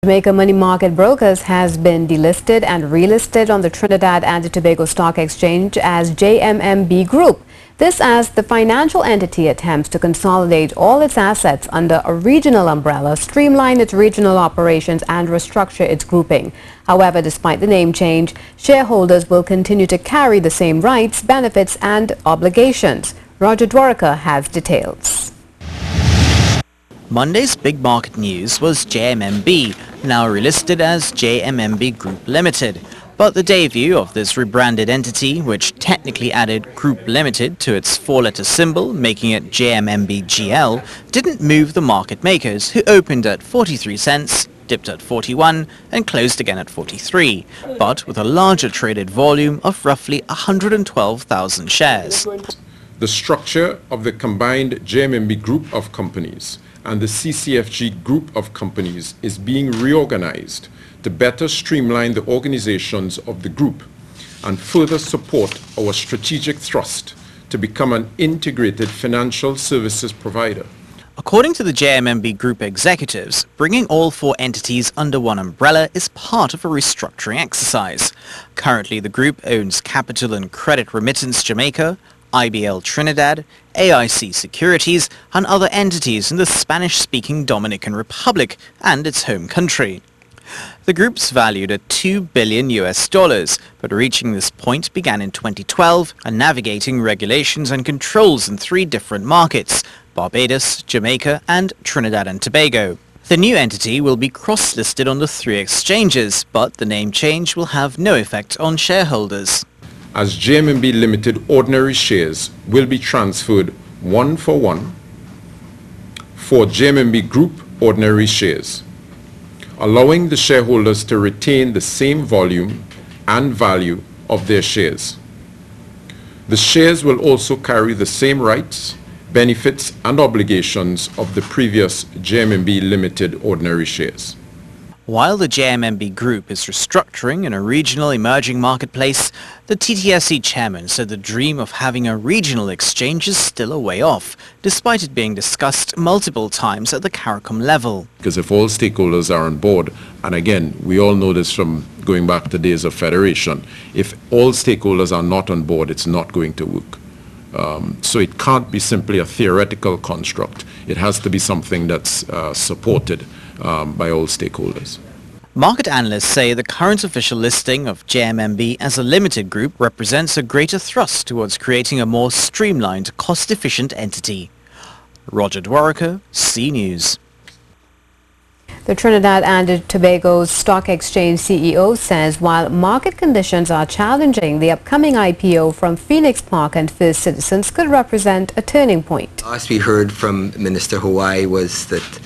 Jamaica Money Market Brokers has been delisted and relisted on the Trinidad and Tobago Stock Exchange as JMMB Group. This as the financial entity attempts to consolidate all its assets under a regional umbrella, streamline its regional operations and restructure its grouping. However, despite the name change, shareholders will continue to carry the same rights, benefits and obligations. Dwarika has details. Monday's big market news was JMMB, now relisted as JMMB Group Limited. But the debut of this rebranded entity, which technically added Group Limited to its four-letter symbol, making it JMMB GL, didn't move the market makers, who opened at 43 cents, dipped at 41 and closed again at 43, but with a larger traded volume of roughly 112,000 shares. The structure of the combined JMMB Group of companies and the CCFG Group of companies is being reorganized to better streamline the organizations of the group and further support our strategic thrust to become an integrated financial services provider. According to the JMMB Group executives, bringing all four entities under one umbrella is part of a restructuring exercise. Currently, the group owns Capital and Credit Remittance Jamaica, IBL Trinidad, AIC Securities and other entities in the Spanish-speaking Dominican Republic and its home country. The group's valued at $2 billion, but reaching this point began in 2012 and navigating regulations and controls in three different markets: Barbados, Jamaica and Trinidad and Tobago. The new entity will be cross-listed on the three exchanges, but the name change will have no effect on shareholders, as JMMB Limited ordinary shares will be transferred 1-for-1 for JMMB Group ordinary shares, allowing the shareholders to retain the same volume and value of their shares. The shares will also carry the same rights, benefits and obligations of the previous JMMB Limited ordinary shares. While the JMMB Group is restructuring in a regional emerging marketplace, the Ttse chairman said the dream of having a regional exchange is still a way off, despite it being discussed multiple times at the CARICOM level. Because if all stakeholders are on board, and again, we all know this from going back to days of federation, if all stakeholders are not on board, it's not going to work. So it can't be simply a theoretical construct. It has to be something that's supported by all stakeholders. Market analysts say the current official listing of JMMB as a limited group represents a greater thrust towards creating a more streamlined, cost-efficient entity. Dwarika, C News. The Trinidad and Tobago Stock Exchange CEO says while market conditions are challenging, the upcoming IPO from Phoenix Park and First Citizens could represent a turning point. Last we heard from Minister Hawaii was that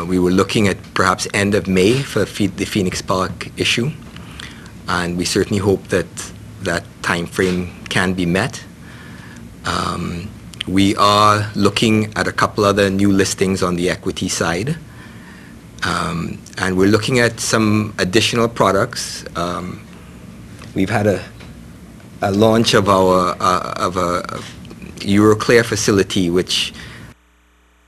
we were looking at perhaps end of May for the Phoenix Park issue, and we certainly hope that that time frame can be met. We are looking at a couple other new listings on the equity side, and we're looking at some additional products. We've had a launch of our of a Euroclear facility, which